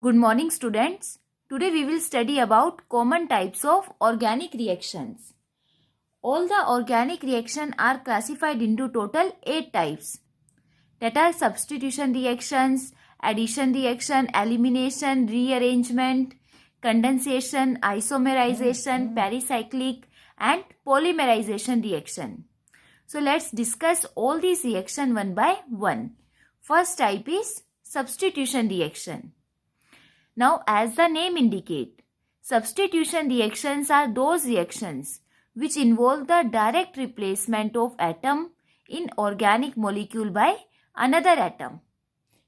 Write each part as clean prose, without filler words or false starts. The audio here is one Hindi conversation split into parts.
Good morning, students. Today we will study about common types of organic reactions. All the organic reactions are classified into total 8 types. That are substitution reactions, addition reaction, elimination, rearrangement, condensation, isomerization, pericyclic, and polymerization reaction. So let's discuss all these reactions one by one. First type is substitution reaction. Now, as the name indicates, substitution reactions are those reactions which involve the direct replacement of atom in organic molecule by another atom.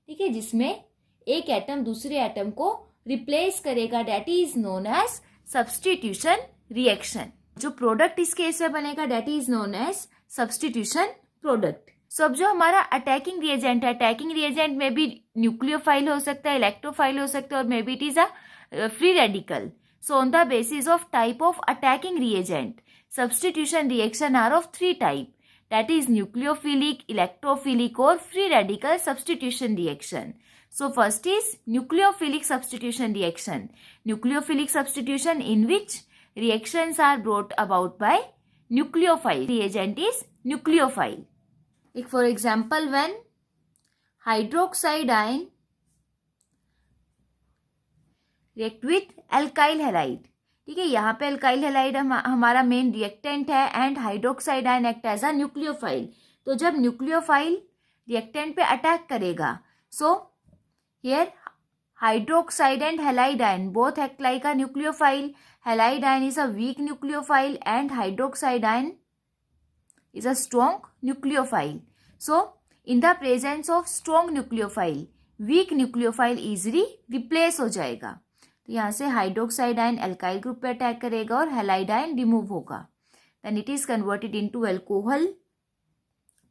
ठीक है, जिसमें एक एटम दूसरे एटम को रिप्लेस करेगा, that is known as substitution reaction. जो प्रोडक्ट इस केस में बनेगा that is known as substitution product. So अब जो हमारा अटैकिंग रिएजेंट है, अटैकिंग रिएजेंट में भी न्यूक्लियोफाइल हो सकता है, इलेक्ट्रोफाइल हो सकता है, और maybe it is a free radical. So on the basis of type of attacking reagent, substitution reaction are of 3 type, that is nucleophilic, electrophilic or free radical substitution reaction. So first is nucleophilic substitution reaction. Nucleophilic substitution in which reactions are brought about by nucleophile. Reagent is nucleophile. Like for example, when hydroxide ion react with alkyl halide. ठीक है, यहाँ पे अल्काइल हैलाइड हमारा मेन रिएक्टेंट है and hydroxide ion act as a nucleophile. तो जब न्यूक्लियोफाइल रिएक्टेंट पे अटैक करेगा, so here hydroxide and halide ion both act like a nucleophile. Halide ion is a weak nucleophile and hydroxide ion is a strong nucleophile. So, in the presence of strong nucleophile, weak nucleophile easily replace हो जाएगा. तो यहाँ से हाइड्रोक्साइड आयन अल्काइल ग्रुप पे अटैक करेगा और हैलाइड आयन रिमूव होगा. Then it is converted into alcohol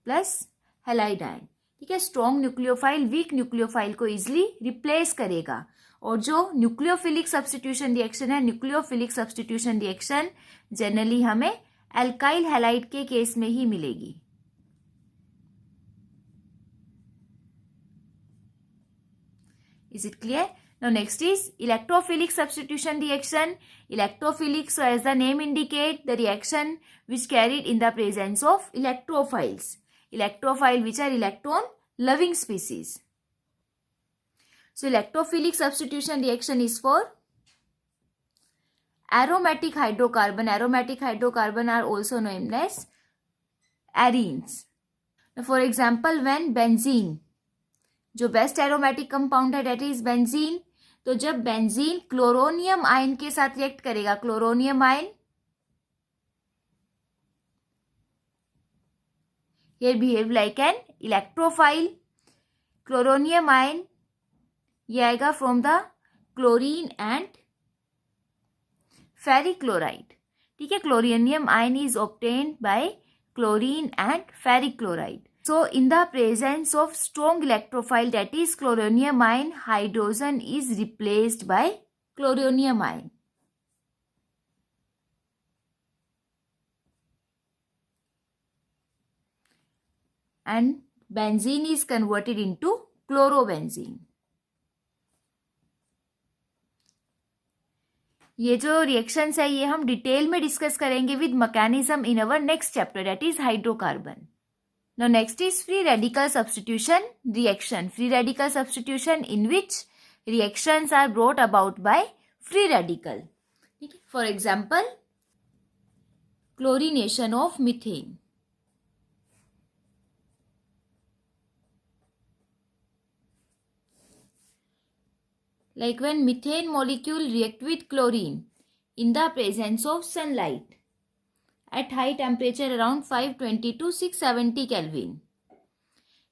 plus halide ion. ठीक है, स्ट्रॉन्ग न्यूक्लियोफाइल वीक न्यूक्लियोफाइल को इजिली रिप्लेस करेगा. और जो न्यूक्लियोफिलिक सब्स्टिट्यूशन रिएक्शन है, न्यूक्लियोफिलिक सब्स्टिट्यूशन रिएक्शन जनरली हमें अल्काइल हैलाइड के केस में ही मिलेगी. Is it clear? Now next is electrophilic substitution reaction. Electrophilic, so as the name indicate, the reaction which carried in the presence of electrophiles. Electrophile which are electron loving species. So electrophilic substitution reaction is for aromatic hydrocarbon. Aromatic hydrocarbon are also known as arenes. Now for example, when benzene, जो बेस्ट एरोमेटिक कंपाउंड है डेट इज बेंजीन. तो जब बेंजीन क्लोरोनियम आयन के साथ रिएक्ट करेगा, chloronium ion here behave like an electrophile. Chloronium ion ये आएगा from the chlorine and ferric chloride. ठीक है, chloronium ion is obtained by chlorine and ferric chloride. So, in the presence of strong electrophile, that is chloronium ion, hydrogen is replaced by chloronium ion. And benzene is converted into chlorobenzene. ये जो रिएक्शंस है ये हम डिटेल में डिस्कस करेंगे with mechanism in our next chapter, that is hydrocarbon. Now next is free radical substitution reaction. Free radical substitution in which reactions are brought about by free radical. For example, chlorination of methane. Like when methane molecule react with chlorine in the presence of sunlight at high temperature around 520 to 670 Kelvin.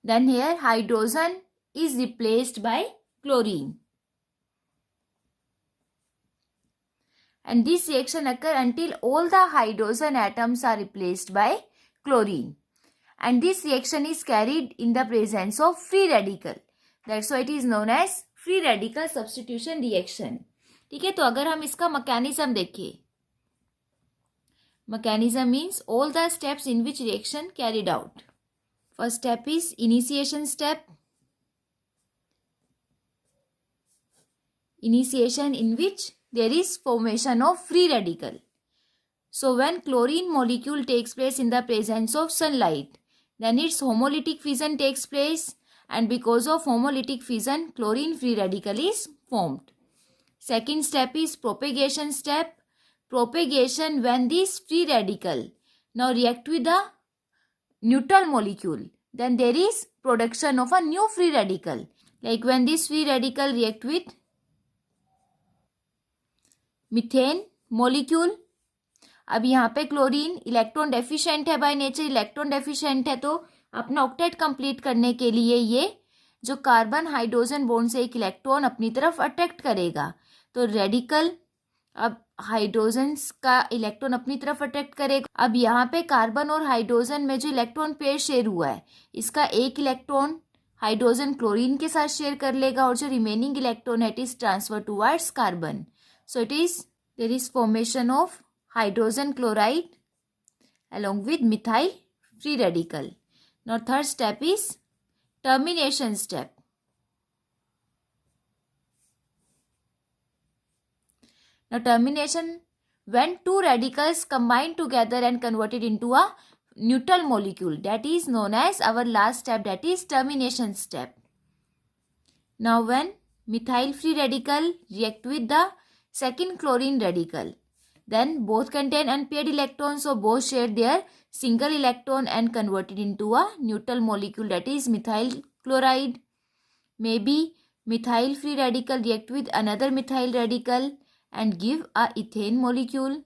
Then here hydrogen is replaced by chlorine. And this reaction occurs until all the hydrogen atoms are replaced by chlorine. And this reaction is carried in the presence of free radical. That's why it is known as free radical substitution reaction. ठीक है, तो अगर हम इसका मैकेनिज्म देखें, mechanism means all the steps in which reaction carried out. First step is initiation step. initiation in which there is formation of free radical. So when chlorine molecule takes place in the presence of sunlight, then its homolytic fission takes place, and because of homolytic fission, chlorine free radical is formed. Second step is propagation step. Propagation, when this free radical now react with the neutral molecule, then there is production of a new free radical. Like when this free radical react with methane molecule. अब यहाँ पे क्लोरीन इलेक्ट्रॉन डेफिशिएंट है बाय नेचर, इलेक्ट्रॉन डेफिशिएंट है, तो अपना ऑक्टेट कंप्लीट करने के लिए ये जो कार्बन हाइड्रोजन बॉन्ड से एक इलेक्ट्रॉन अपनी तरफ अट्रैक्ट करेगा, तो रेडिकल अब हाइड्रोजन का इलेक्ट्रॉन अपनी तरफ अट्रैक्ट करेगा. अब यहाँ पे कार्बन और हाइड्रोजन में जो इलेक्ट्रॉन पेयर शेयर हुआ है, इसका एक इलेक्ट्रॉन हाइड्रोजन क्लोरीन के साथ शेयर कर लेगा, और जो रिमेनिंग इलेक्ट्रॉन है it is transfer towards carbon. So there is formation of hydrogen chloride along with methyl free radical. Now third step is termination step. Now termination, when two radicals combine together and converted into a neutral molecule, that is known as our last step, that is termination step. Now when methyl free radical react with the second chlorine radical, then both contain unpaired electrons, so both share their single electron and converted into a neutral molecule, that is methyl chloride. Maybe methyl free radical react with another methyl radical and give a ethane molecule.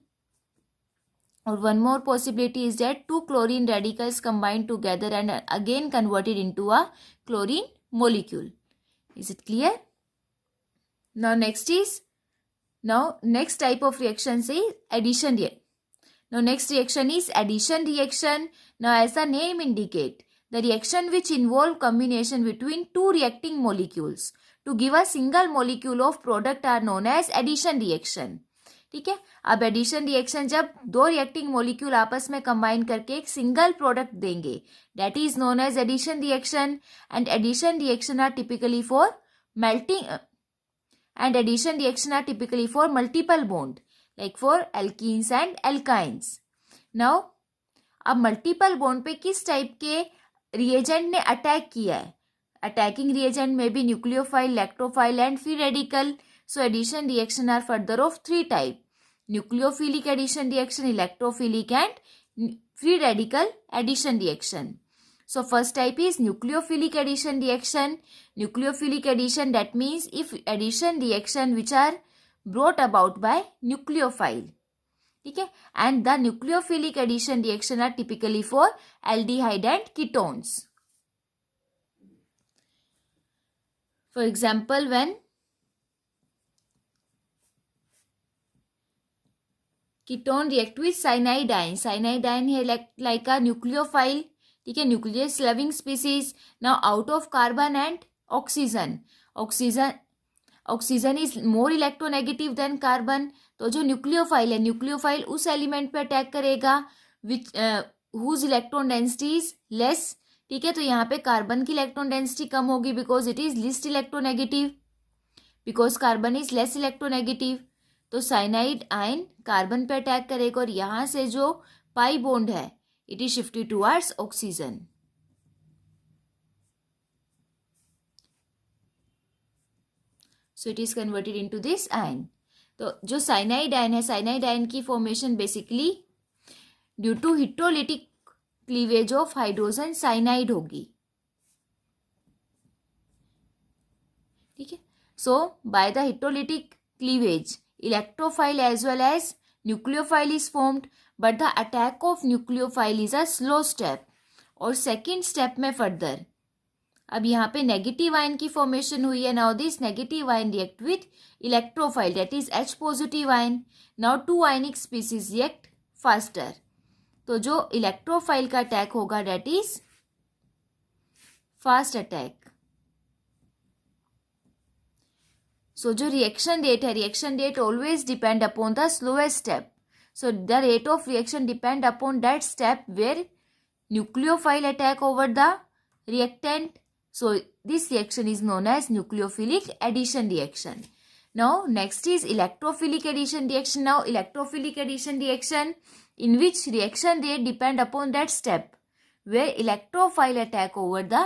Or one more possibility is that two chlorine radicals combine together and again converted into a chlorine molecule. Is it clear? Now next type of reaction is addition reaction. Now next reaction is addition reaction. Now as the name indicate, the reaction which involve combination between two reacting molecules to give a single molecule of product are known as addition reaction. ठीक है. अब एडिशन रिएक्शन जब दो रिएक्टिंग मोलिक्यूल आपस में कंबाइन करके एक सिंगल प्रोडक्ट देंगे, that is known as addition reaction. And addition reaction are typically for melting and addition reaction are typically for multiple bond, like for alkenes and alkynes. Now अब मल्टीपल बॉन्ड पे किस टाइप के रिएजेंट ने अटैक किया है? अटैकिंग रिएजेंट में भी nucleophile, electrophile and free radical. So addition reaction are further of three type: nucleophilic addition reaction, electrophilic and free radical addition reaction. So first type is nucleophilic addition reaction. Nucleophilic addition, that means if addition reaction which are brought about by nucleophile. ठीक है. And the nucleophilic addition reaction are typically for aldehyde and ketones. For example, when ketone react with cyanidine, cyanidine है like a nucleophile. ठीक है, nucleus loving species. Now out of carbon and oxygen, oxygen is more electronegative than carbon. तो जो न्यूक्लियोफाइल है, न्यूक्लियोफाइल उस एलिमेंट पे अटैक करेगा which whose electron density is less. ठीक है, तो यहाँ पे कार्बन की इलेक्ट्रॉन डेंसिटी कम होगी because it is list electronegative, because carbon is less electronegative. तो साइनाइड आयन कार्बन पे अटैक करेगा और यहाँ से जो पाई बॉन्ड है it is shifted towards oxygen. So it is converted into this ion. तो जो साइनाइड आयन है, साइनाइड आयन की formation basically due to heterolytic cleavage of hydrogen cyanide होगी. ठीक है. So by the heterolytic cleavage electrophile as well as nucleophile is formed, but the attack of nucleophile is a slow step. और सेकेंड स्टेप में फर्दर अब यहाँ पे नेगेटिव आयन की फॉर्मेशन हुई है. Now this negative ion react with electrophile, that is H positive ion. Now two ionic species react faster. तो जो इलेक्ट्रोफाइल का अटैक होगा that is fast attack. So जो रिएक्शन रेट है, reaction rate always depend upon the slowest step. So the rate of reaction depend upon that step where nucleophile attack over the reactant. So this reaction is known as nucleophilic addition reaction. Now next is electrophilic addition reaction. Now electrophilic addition reaction, in which reaction rate depend upon that step where electrophile attack over the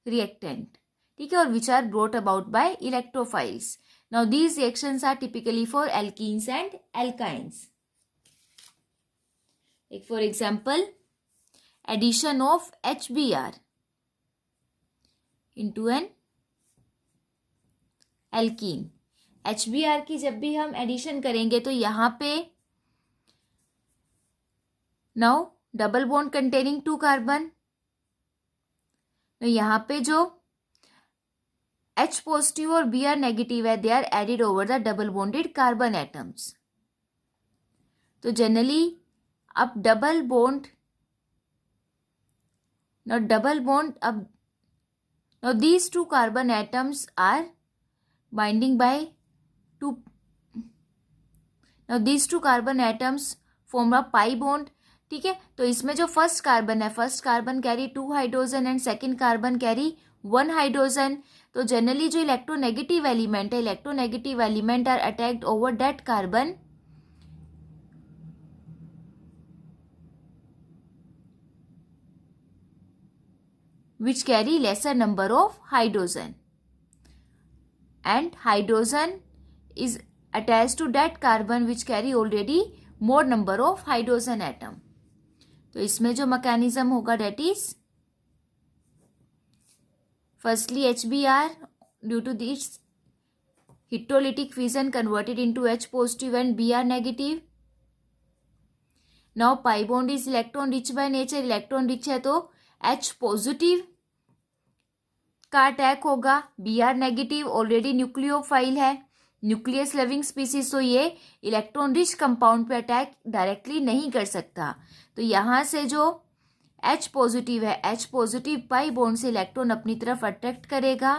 reactant, ठीक है, और which are brought about by electrophiles. Now these reactions are typically for alkenes and alkynes. Like for example, addition of HBr into an alkene. HBr की जब भी हम एडिशन करेंगे तो यहाँ पे now double bond containing 2 carbon, तो यहाँ पे जो H पॉजिटिव और Br नेगेटिव है, they are added over the double bonded carbon atoms. तो जनरली अब double bond, now these 2 carbon atoms are binding by 2. Now these 2 carbon atoms form a pi bond, ठीक है. तो इसमें जो फर्स्ट कार्बन है, first carbon carry 2 hydrogen and second carbon carry 1 hydrogen. तो जनरली जो इलेक्ट्रोनेगेटिव एलिमेंट है, electronegative element are attacked over that carbon which carry lesser number of hydrogen, and hydrogen is attached to that carbon which carry already more number of hydrogen atom. तो इसमें जो मैकेनिज्म होगा that is firstly HBr due to this heterolytic fission converted into H positive and Br negative. Now pi bond is electron rich by nature, electron rich है तो H पॉजिटिव का अटैक होगा, Br नेगेटिव ऑलरेडी न्यूक्लियोफाइल है, न्यूक्लियस लविंग स्पीसीज, तो ये इलेक्ट्रॉन रिच कंपाउंड पे अटैक डायरेक्टली नहीं कर सकता. तो यहाँ से जो H पॉजिटिव है, H पॉजिटिव पाई बॉन्ड से इलेक्ट्रॉन अपनी तरफ अट्रैक्ट करेगा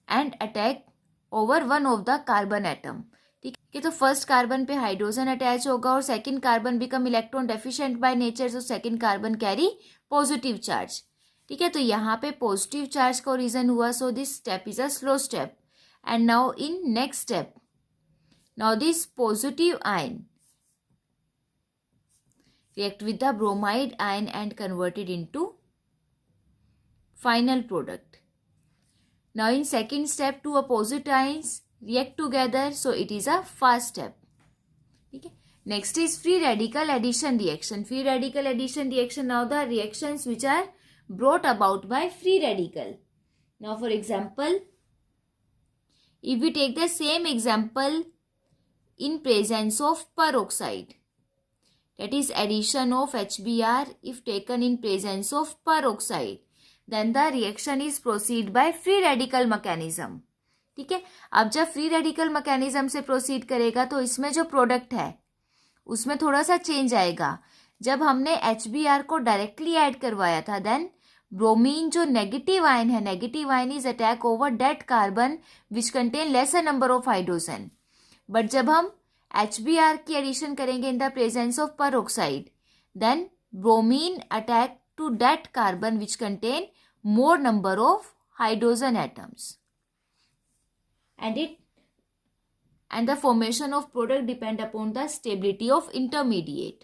and attack over one of the carbon atom. ठीक है, तो फर्स्ट कार्बन पे हाइड्रोजन अटैच होगा और second carbon become electron deficient by nature, तो second carbon carry positive charge. ठीक है, तो यहाँ पे पॉजिटिव चार्ज का रीजन हुआ, so this step is a slow step. And now in next step, now this positive ion react with the bromide ion and converted into final product. Now in second step, 2 opposite ions react together, so it is a fast step. Okay. Next is free radical addition reaction. Free radical addition reaction, now the reactions which are brought about by free radical. Now for example, if we take the same example in presence of peroxide, that is addition of HBr if taken in presence of peroxide, then the reaction is proceed by free radical mechanism. ठीक है, अब जब फ्री रेडिकल मैकेनिज्म से प्रोसीड करेगा तो इसमें जो प्रोडक्ट है उसमें थोड़ा सा चेंज आएगा. जब हमने HBr को डायरेक्टली ऐड करवाया था, देन ब्रोमीन जो नेगेटिव आयन है, negative ion is attack over that carbon which contain laser number of hydrogen. But जब हम HBr की एडिशन करेंगे in the presence of peroxide, then bromine attack to that carbon which contain more number of hydrogen atoms, and the formation of product depend upon the stability of intermediate.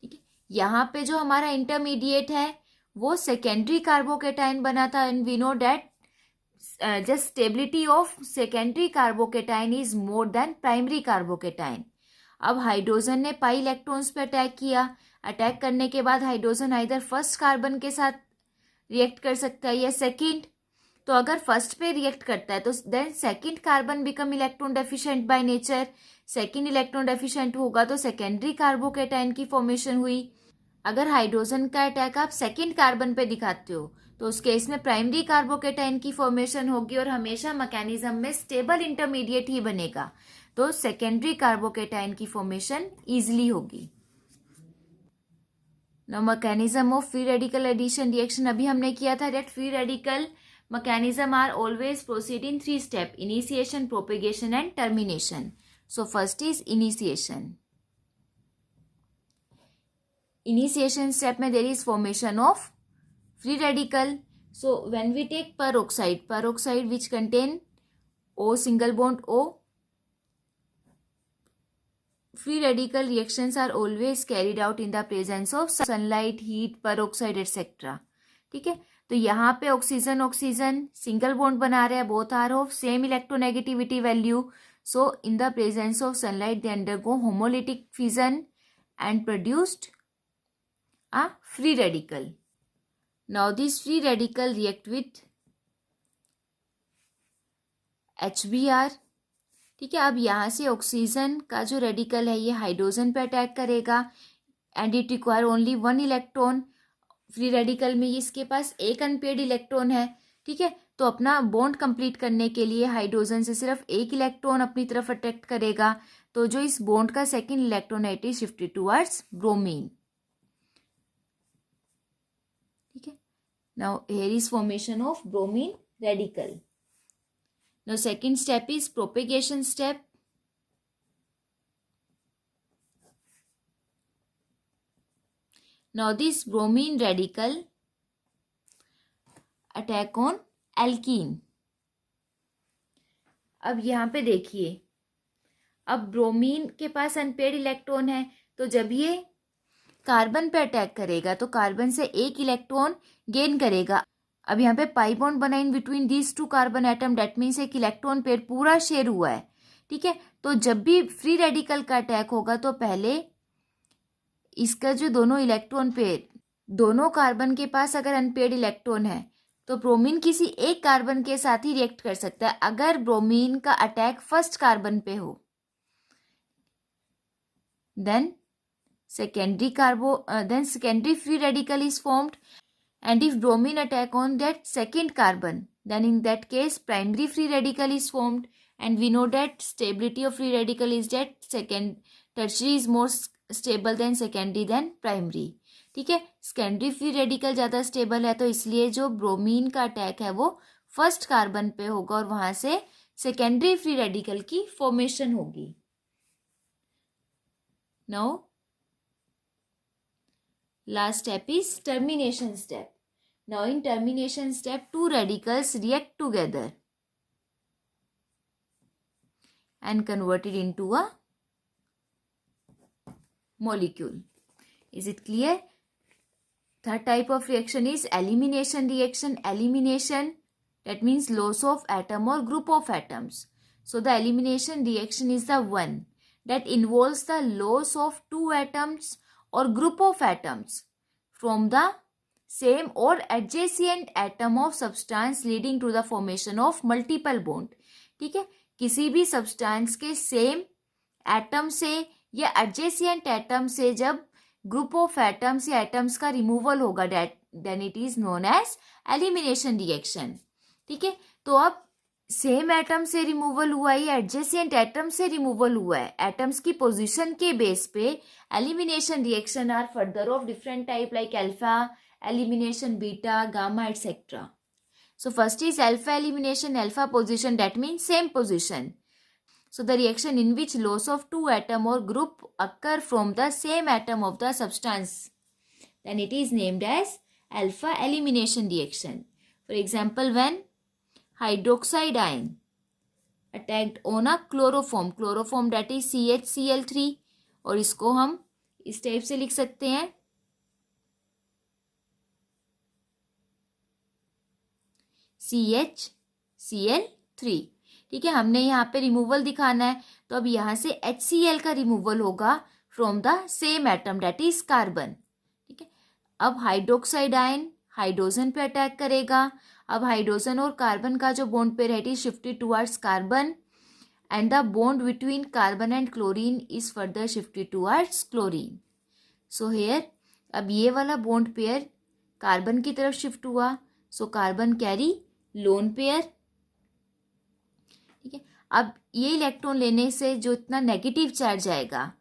ठीक है, यहाँ पे जो हमारा इंटरमीडिएट है वो सेकेंडरी कार्बोकेटाइन बना था, and we know that just stability of secondary carbocation is more than primary carbocation. अब हाइड्रोजन ने पाई इलेक्ट्रॉन्स पे अटैक किया, अटैक करने के बाद हाइड्रोजन आइदर फर्स्ट कार्बन के साथ रिएक्ट कर सकता है या सेकंड. तो अगर फर्स्ट पे रिएक्ट करता है तो then second carbon become electron deficient by nature. Second electron deficient होगा तो सेकेंडरी कार्बोकेटाइन की फॉर्मेशन हुई. अगर हाइड्रोजन का अटैक आप सेकंड कार्बन पे दिखाते हो तो उस केस में प्राइमरी कार्बोकेटाइन की फॉर्मेशन होगी और हमेशा मैकेनिज्म में स्टेबल इंटरमीडिएट ही बनेगा, तो सेकेंडरी कार्बोकेटाइन की फॉर्मेशन इजीली होगी. Now mechanism of free radical addition reaction अभी हमने किया था. That free radical mechanism are always proceed in 3 step: initiation, propagation and termination. So first is initiation. Initiation step में there is formation of free radical. So when we take peroxide which contain O single bond O, free radical reactions are always carried out in the presence of sunlight, heat, peroxide etc. ठीक है, तो यहाँ पे ऑक्सीजन सिंगल बॉन्ड बना रहे हैं, both are of same electronegativity value. So in the presence of sunlight they undergo homolytic fission and produced a free radical. Now this free radical react with HBr. ठीक है, अब यहाँ से ऑक्सीजन का जो रेडिकल है ये हाइड्रोजन पे अटैक करेगा and it require only 1 electron. Free radical में इसके पास एक अनपेयर्ड इलेक्ट्रॉन है. ठीक है, तो अपना बॉन्ड कंप्लीट करने के लिए हाइड्रोजन से सिर्फ एक इलेक्ट्रॉन अपनी तरफ अट्रैक्ट करेगा. तो जो इस बॉन्ड का सेकेंड इलेक्ट्रॉन है it is shifted towards bromine. ठीक है, now here is formation of bromine radical. Now second step is propagation step. Now this bromine radical attack on alkene. अब यहाँ पे देखिए, अब ब्रोमीन के पास अनपेयर्ड इलेक्ट्रॉन है, तो जब ये कार्बन पे अटैक करेगा तो कार्बन से एक इलेक्ट्रॉन गेन करेगा. अब यहाँ पे पाई बॉन्ड बना in between these two carbon atom, that means एक इलेक्ट्रॉन पेयर पूरा शेयर हुआ है. ठीक है, तो जब भी फ्री रेडिकल का अटैक होगा तो पहले इसका जो दोनों इलेक्ट्रॉन पेयर, दोनों कार्बन के पास अगर अनपेयर्ड इलेक्ट्रॉन है तो ब्रोमीन किसी एक कार्बन के साथ ही रिएक्ट कर सकता है अगर ब्रोमीन का अटैक फर्स्ट कार्बन पे हो. Then secondary free radical is formed. And if bromine attack on that second carbon, then in that case primary free radical is formed. And we know that stability of free radical is that tertiary is more stable than secondary than primary. ठीक है, सेकेंडरी फ्री रेडिकल ज़्यादा स्टेबल है तो इसलिए जो ब्रोमीन का अटैक है वो फर्स्ट कार्बन पे होगा और वहाँ से सेकेंडरी फ्री रेडिकल की फॉर्मेशन होगी. Now last step is termination step. Now in termination step, two radicals react together and converted into a molecule. Is it clear? Third type of reaction is elimination reaction. Elimination, that means loss of atom or group of atoms. So the elimination reaction is the one that involves the loss of two atoms or group of atoms from the same or adjacent atom of substance leading to the formation of multiple bond. ठीक है, किसी भी substance के same atom से या adjacent atom से जब group of atoms या atoms का removal होगा then it is known as elimination reaction. ठीक है, तो अब सेम एटम से रिमूवल हुआ है या एडजेसेंट एटम से रिमूवल हुआ है, एटम्स की पोजीशन के बेस पे elimination reaction are further of different type like alpha elimination, beta, gamma etcetera. So first is alpha elimination. Alpha position that means same position. So the reaction in which loss of two atom और group occur from the same atom of the substance, then it is named as alpha elimination reaction. For example when hydroxide ion attacked on a chloroform that is CHCl3, और इसको हम इस टाइप से लिख सकते हैं CHCl3. ठीक है, हमने यहाँ पे रिमूवल दिखाना है तो अब यहाँ से HCl का रिमूवल होगा from the same atom that is carbon. ठीक है, अब हाइड्रोक्साइड आयन हाइड्रोजन पे अटैक करेगा. अब हाइड्रोजन और कार्बन का जो बॉन्ड पेयर है it is shifted towards carbon and the bond between carbon and chlorine is further shifted towards chlorine. So here अब ये वाला बॉन्ड पेयर कार्बन की तरफ शिफ्ट हुआ. So carbon carry lone pair. ठीक है, अब ये इलेक्ट्रॉन लेने से जो इतना नेगेटिव चार्ज आएगा,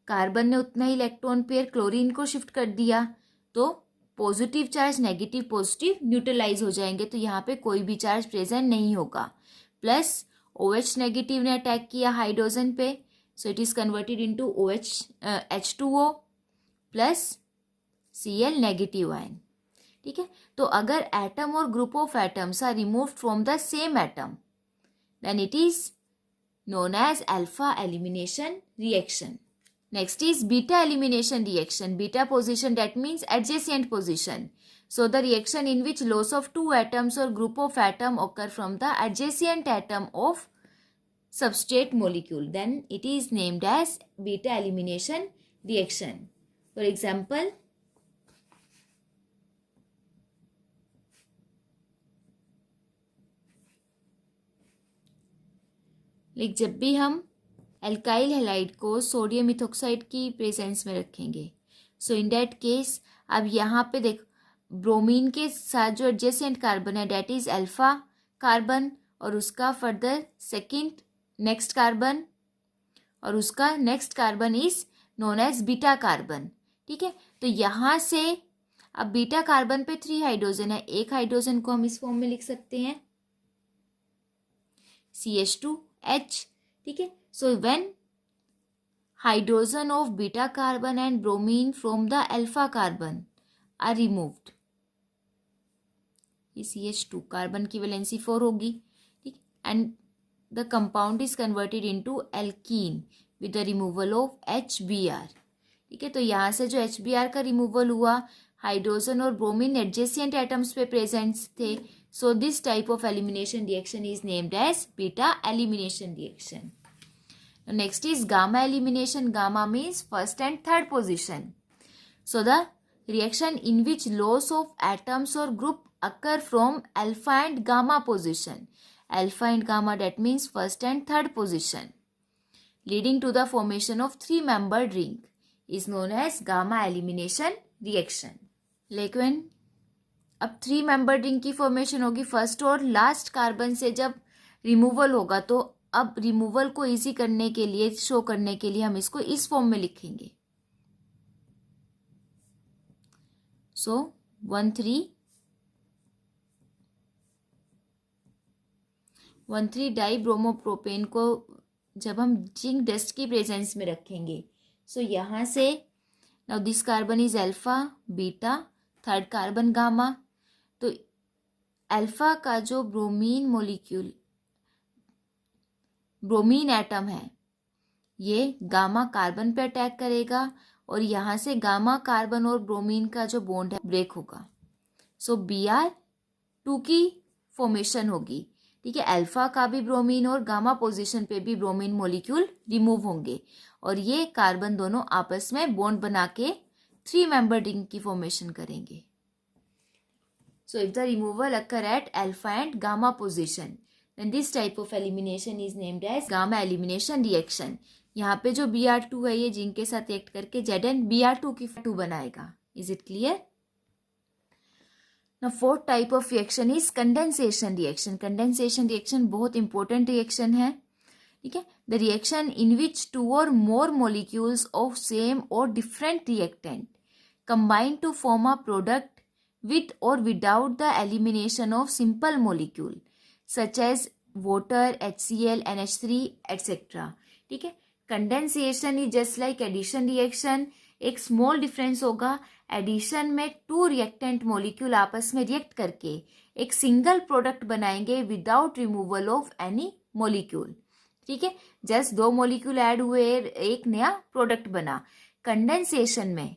कार्बन ने उतना ही इलेक्ट्रॉन पेयर क्लोरीन को शिफ्ट कर दिया तो positive charge negative positive neutralise हो जाएंगे, तो यहाँ पे कोई भी चार्ज प्रेजेंट नहीं होगा. प्लस OH नेगेटिव ने अटैक किया हाइड्रोजन पे, so it is converted into H2O plus Cl negative ion. ठीक है, तो अगर एटम और group of atoms are removed from the same atom then it is known as alpha elimination reaction. Next is beta elimination reaction. Beta position, that means adjacent position. So the reaction in which loss of two atoms or group of atom occur from the adjacent atom of substrate molecule, then it is named as beta elimination reaction. For example, like जब भी हम एल्काइल हैलाइड को सोडियम इथोक्साइड की प्रेजेंस में रखेंगे, सो इन दैट केस अब यहाँ पे देखो ब्रोमीन के साथ जो एडजेसेंट कार्बन है डेट इज अल्फा कार्बन, और उसका फर्दर सेकंड नेक्स्ट कार्बन, और उसका next carbon is known as beta carbon. ठीक है, तो यहाँ से अब बीटा कार्बन पे 3 हाइड्रोजन है, एक हाइड्रोजन को हम इस फॉर्म में लिख सकते हैं CH2H. ठीक है, so when hydrogen of beta carbon and bromine from the alpha carbon are removed, ये CH2 कार्बन की वैलेंसी 4 होगी. ठीक, and the compound is converted into alkene with the removal of HBr. ठीक है, तो यहाँ से जो HBr का रिमूवल हुआ, हाइड्रोजन और ब्रोमीन एडजेसेंट एटम्स पे प्रेजेंट थे, so this type of elimination reaction is named as beta elimination reaction. Now next is gamma elimination. Gamma means first and third position. So the reaction in which loss of atoms or group occur from alpha and gamma position. Alpha and gamma, that means first and third position, leading to the formation of 3-membered ring is known as gamma elimination reaction. Like when अब 3-membered रिंग की फॉर्मेशन होगी, फर्स्ट और लास्ट कार्बन से जब रिमूवल होगा, तो अब रिमूवल को इजी करने के लिए, शो करने के लिए हम इसको इस फॉर्म में लिखेंगे. सो 1,3 डाइब्रोमोप्रोपेन को जब हम जिंक डस्ट की प्रेजेंस में रखेंगे, सो यहाँ से now this carbon is alpha beta, third carbon gamma. तो अल्फा का जो ब्रोमीन मोलिक्यूल, ब्रोमीन एटम है, ये गामा कार्बन पे अटैक करेगा और यहाँ से गामा कार्बन और ब्रोमीन का जो बॉन्ड है ब्रेक होगा. सो Br2 की फॉर्मेशन होगी. ठीक है, अल्फा का भी ब्रोमीन और गामा पोजीशन पे भी ब्रोमीन मोलिक्यूल रिमूव होंगे और ये कार्बन दोनों आपस में बॉन्ड बना के 3-membered रिंग की फॉर्मेशन करेंगे. So if the removal occur at alpha and gamma position, then this type of elimination is named as gamma elimination reaction. यहाँ पे जो Br2 है ये जिंक के साथ रिएक्ट करके ZnBr2 की 2 बनाएगा. Is it clear? Now fourth type of reaction is condensation reaction. Condensation reaction बहुत important reaction है. ठीक है, the reaction in which 2 or more molecules of same or different reactant combine to form a product with or without the elimination of simple molecule such as water, HCl, NH3, etc. ठीक है, condensation is just like addition reaction. एक स्मॉल डिफरेंस होगा, एडिशन में 2 रिएक्टेंट मोलिक्यूल आपस में रिएक्ट करके एक सिंगल प्रोडक्ट बनाएंगे without removal of any molecule. ठीक है, जस्ट 2 मोलिक्यूल ऐड हुए, एक नया प्रोडक्ट बना. कंडेंसेशन में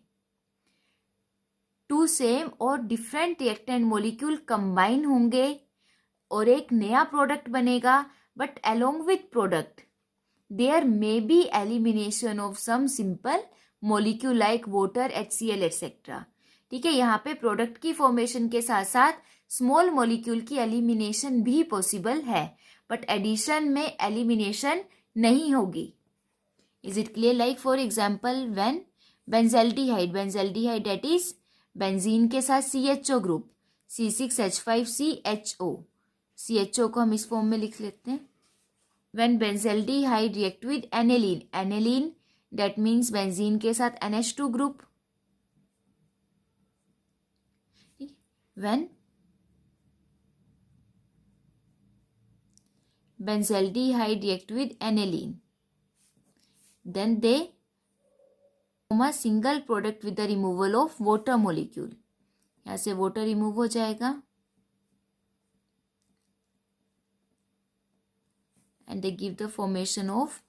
2 सेम और डिफरेंट रिएक्टेंट मोलिक्यूल कंबाइन होंगे और एक नया प्रोडक्ट बनेगा, but along with product there may be elimination of some simple molecule like water, HCl etcetera. ठीक है, यहाँ पे प्रोडक्ट की फॉर्मेशन के साथ साथ स्मॉल मोलिक्यूल की एलिमिनेशन भी पॉसिबल है, बट एडिशन में एलिमिनेशन नहीं होगी. Is it clear? Like for example when benzaldehyde that is benzene के साथ CHO ग्रुप C6H5CHO. CHO को हम इस फॉर्म में लिख लेते हैं. When benzaldehyde react with aniline that means benzene के साथ NH2 group. When benzaldehyde react with aniline then they form a single product with the removal of water molecule. यहाँ से वाटर रिमूव हो जाएगा and they give the formation of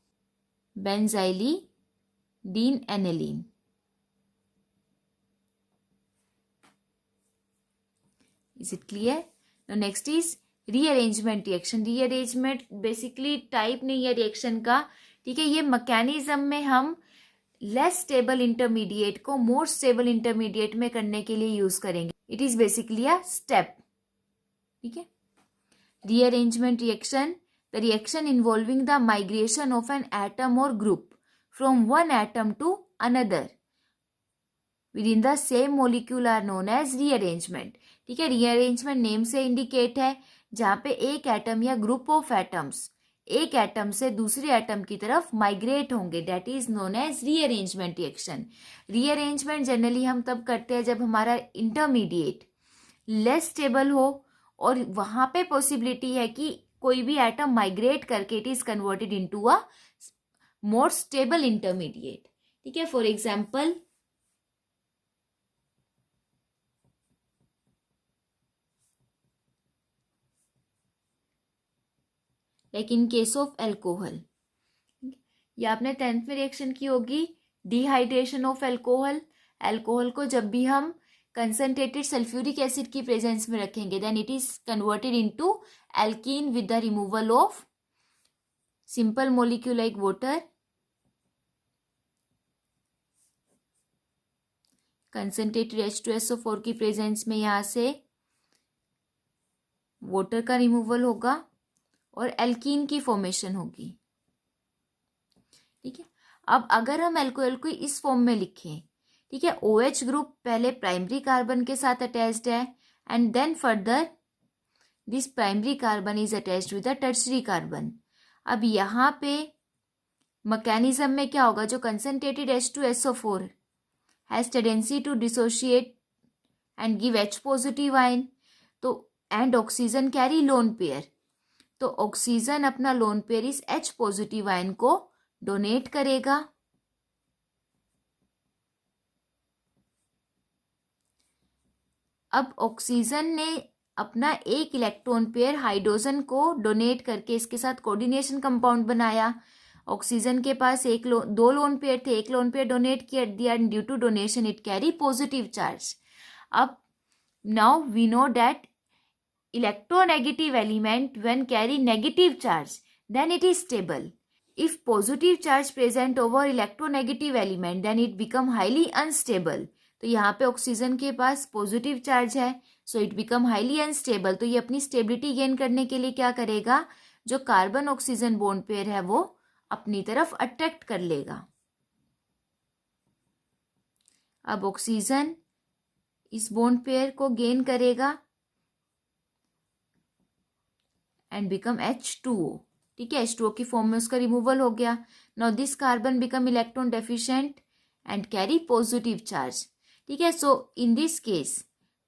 benzylidene aniline. Is it clear? Now next is rearrangement reaction. Rearrangement basically type नहीं है रिएक्शन का, ठीक है. ये मैकेनिज्म में हम लेस स्टेबल इंटरमीडिएट को मोर स्टेबल इंटरमीडिएट में करने के लिए यूज करेंगे. It is basically a step, ठीक है. Rearrangement reaction, the reaction involving the migration of an atom or group from one atom to another within the same molecule are known as rearrangement. ठीक है. rearrangement नेम से इंडिकेट है जहाँ पे एक एटम या ग्रुप ऑफ एटम्स एक एटम से दूसरे एटम की तरफ माइग्रेट होंगे. That is known as rearrangement reaction. Rearrangement generally हम तब करते हैं जब हमारा इंटरमीडिएट लेस स्टेबल हो और वहां पे पॉसिबिलिटी है कि कोई भी एटम माइग्रेट करके it is converted into a more stable intermediate. ठीक है. For example like in case of alcohol, ये आपने 10th में रिएक्शन की होगी, डिहाइड्रेशन ऑफ एल्कोहल. एल्कोहल को जब भी हम कंसंट्रेटेड सल्फ्यूरिक एसिड की प्रेजेंस में रखेंगे then it is converted into alkene with the removal of simple molecule like water. Concentrated H2SO4 की प्रेजेंस में यहां से वाटर का रिमूवल होगा और एल्कीन की फॉर्मेशन होगी. ठीक है. अब अगर हम एल्कोहल को इस फॉर्म में लिखें, ठीक है, OH ग्रुप पहले प्राइमरी कार्बन के साथ अटैच्ड है and then further this primary carbon is attached with the tertiary carbon. अब यहाँ पे मैकेनिज्म में क्या होगा, जो concentrated H2SO4 has tendency to dissociate and give H positive ion, तो and oxygen carry lone pair, तो ऑक्सीजन अपना लोन पेयर इस H पॉजिटिव आयन को डोनेट करेगा. अब ऑक्सीजन ने अपना एक इलेक्ट्रॉन पेयर हाइड्रोजन को डोनेट करके इसके साथ कोऑर्डिनेशन कंपाउंड बनाया. ऑक्सीजन के पास दो लोन पेयर थे, एक लोन पेयर डोनेट किया दिया and due to donation it carry positive charge. अब now we know that electronegative element when carry negative charge then it is stable. If positive charge present over electronegative element then it become highly unstable. तो यहाँ पे ऑक्सीजन के पास पॉजिटिव चार्ज है so it become highly unstable. तो ये अपनी स्टेबिलिटी गेन करने के लिए क्या करेगा, जो कार्बन ऑक्सीजन बॉन्ड पेयर है वो अपनी तरफ अट्रैक्ट कर लेगा. अब ऑक्सीजन इस बॉन्ड पेयर को गेन करेगा एंड बिकम H2O. ठीक है. H2O की फॉर्म में उसका रिमूवल हो गया. Now this carbon become electron deficient and carry positive charge. ठीक है. So in this case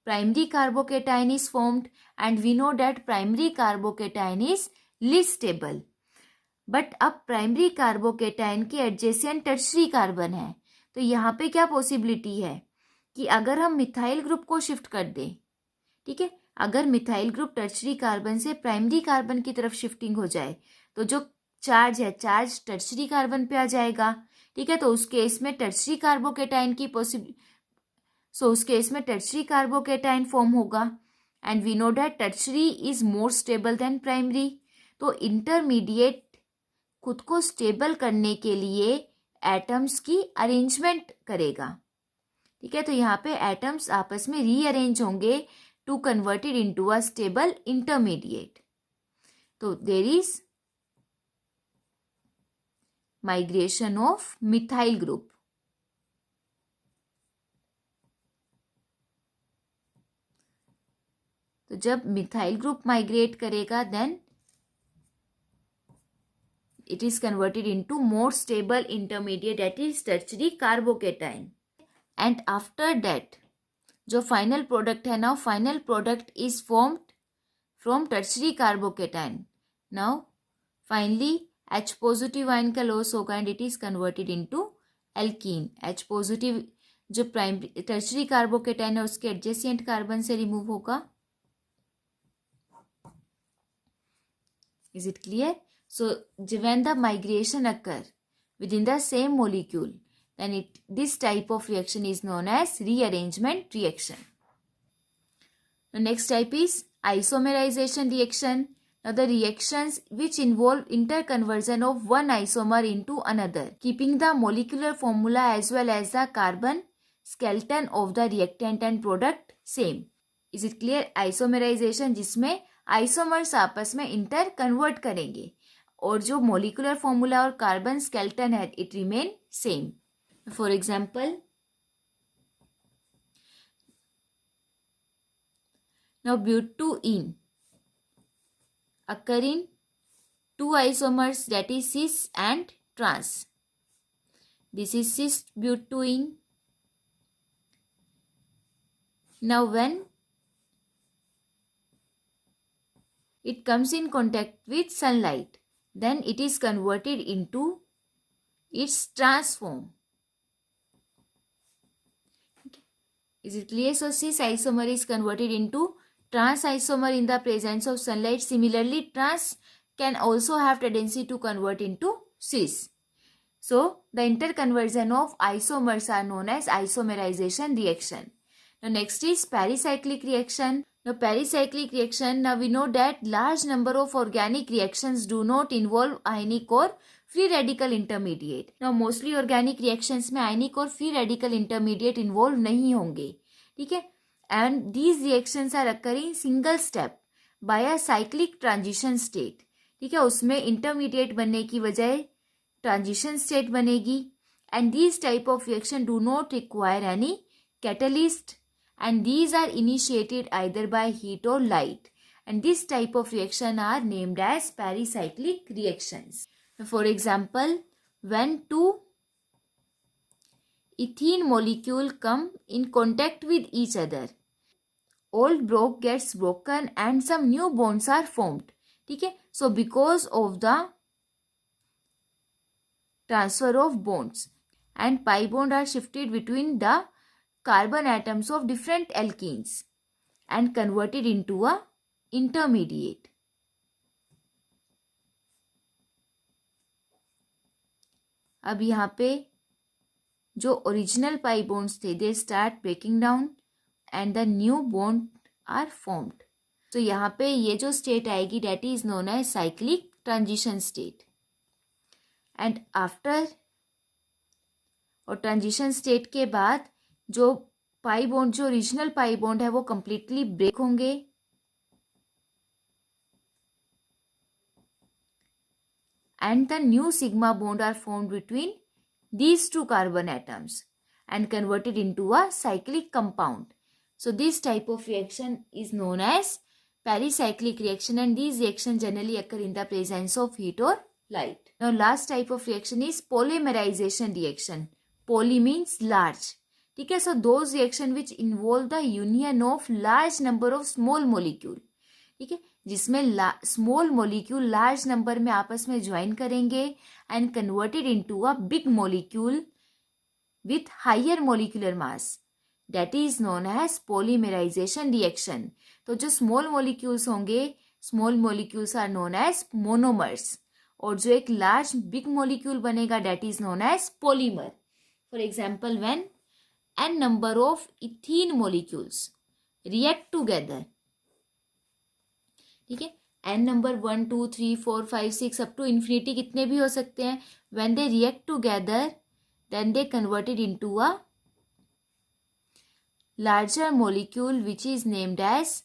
primary carbocation is formed and we know that primary carbocation is least stable. But अब प्राइमरी कार्बोकेटाइन के एडजेसेंट टर्शरी कार्बन है, तो यहाँ पे क्या पॉसिबिलिटी है कि अगर हम मिथाइल ग्रुप को शिफ्ट कर दें, ठीक है, अगर मिथाइल ग्रुप टर्शरी कार्बन से प्राइमरी कार्बन की तरफ शिफ्टिंग हो जाए तो जो चार्ज है चार्ज टर्शरी कार्बन पे आ जाएगा. ठीक है. तो उस केस में टर्शरी कार्बोकेटाइन की उस केस में टर्शरी कार्बोकेटाइन फॉर्म होगा and we know that tertiary is more stable then primary. तो इंटरमीडिएट खुद को स्टेबल करने के लिए एटम्स की अरेंजमेंट करेगा. ठीक है. तो यहाँ पे एटम्स आपस में रीअरेंज होंगे to convert it into a stable intermediate. So there is migration of methyl group. तो जब मिथाइल ग्रुप माइग्रेट करेगा then it is converted into more stable intermediate that is tertiary carbocation. And after that जो फाइनल प्रोडक्ट है now final product is formed from tertiary carbocation. Now finally H positive ion का लॉस होगा and it is converted into alkene. H positive जो प्राइमरी टर्शरी कार्बोकेटाइन है उसके एडजेसेंट कार्बन से रिमूव होगा. Is it clear? So when the migration occur within the same molecule, then this type of reaction is known as rearrangement reaction. The next type is isomerization reaction. Now the reactions which involve interconversion of one isomer into another, keeping the molecular formula as well as the carbon skeleton of the reactant and product same. Is it clear? Isomerization जिसमें आइसोमर्स आपस में इंटर कन्वर्ट करेंगे और जो मोलिकुलर फॉर्मूला और कार्बन स्केलेटन है it remain same. For example, now butene occur in two isomers, that is cis and trans. This is cis butene. Now when it comes in contact with sunlight, then it is converted into its trans form. Okay. Is it clear? So cis isomer is converted into trans isomer in the presence of sunlight. Similarly, trans can also have tendency to convert into cis. So the interconversion of isomers are known as isomerization reaction. Now next is pericyclic reaction. Now pericyclic reaction, now we know that large number of organic reactions do not involve ionic or free radical intermediate. Now mostly organic reactions में ionic और free radical intermediate involve नहीं होंगे, ठीक है. And these reactions are occurring single step by a cyclic transition state, ठीक है. उसमें intermediate बनने की बजाय transition state बनेगी. And these type of reaction do not require any catalyst, and these are initiated either by heat or light, and this type of reaction are named as pericyclic reactions. For example, when two ethene molecule come in contact with each other, old block gets broken and some new bonds are formed, ठीक है. So because of the transfer of bonds, and pi bond are shifted between the carbon atoms of different alkenes and converted into a intermediate. अब यहाँ पे जो ओरिजिनल पाई बॉन्ड्स थे they start breaking down and the new bond are formed. तो यहाँ पे ये जो स्टेट आएगी that is known as cyclic transition state. And after और ट्रांजिशन स्टेट के बाद जो पाई बॉन्ड, जो ओरिजिनल पाई बॉन्ड है वो कंप्लीटली ब्रेक होंगे and the new sigma bond are formed between these two carbon atoms and converted into a cyclic compound. So this type of reaction is known as pericyclic reaction, and these reactions generally occur in the presence of heat or light. Now last type of reaction is polymerization reaction. Poly means large. Okay, so those reaction which involve the union of large number of small molecule. ठीक है, जिसमें स्मॉल मॉलिक्यूल लार्ज नंबर में आपस में ज्वाइन करेंगे and converted into a big molecule with higher molecular mass, that is known as polymerisation reaction. तो जो स्मॉल मॉलिक्यूल्स होंगे, small molecules are known as monomers, और जो एक लार्ज बिग मॉलिक्यूल बनेगा that is known as polymer. For example, when n number of ethene molecules react together, ठीक है, n number 1 2 3 4 5 6 up to infinity कितने भी हो सकते हैं. When they react together then they converted into a larger molecule which is named as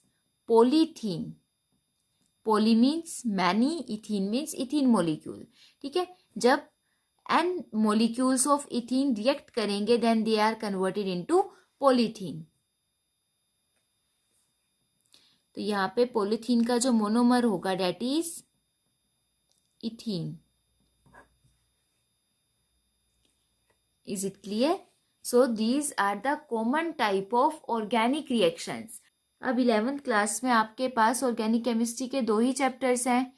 polythene. Poly means many, ethene means ethene molecule. ठीक है, जब n molecules of ethene react करेंगे then they are converted into polythene. तो यहाँ पे पोलिथीन का जो मोनोमर होगा that is ethene. Is it clear? So these are the common type of organic reactions. अब 11th क्लास में आपके पास ऑर्गेनिक केमिस्ट्री के 2 ही चैप्टर्स हैं.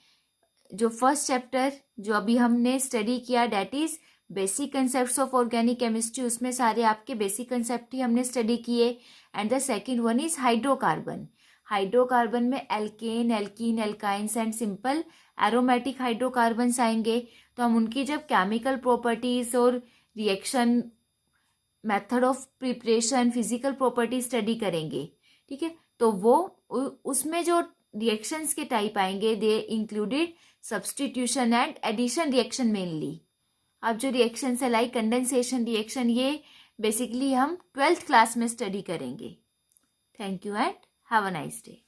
जो फर्स्ट चैप्टर जो अभी हमने स्टडी किया that is basic concepts of organic chemistry, उसमें सारे आपके बेसिक कंसेप्ट ही हमने स्टडी किए. And the second one is hydrocarbon. Hydrocarbon में alkane, alkene, alkynes and simple aromatic hydrocarbons आएंगे. तो हम उनकी जब केमिकल प्रॉपर्टीज और reaction method of preparation, physical property study करेंगे. ठीक है, तो वो उसमें जो रिएक्शंस के टाइप आएंगे they included substitution and addition reaction mainly. अब जो रिएक्शन है लाइक कंडेंसेशन रिएक्शन, ये बेसिकली हम 12th क्लास में स्टडी करेंगे. Thank you and have a nice day.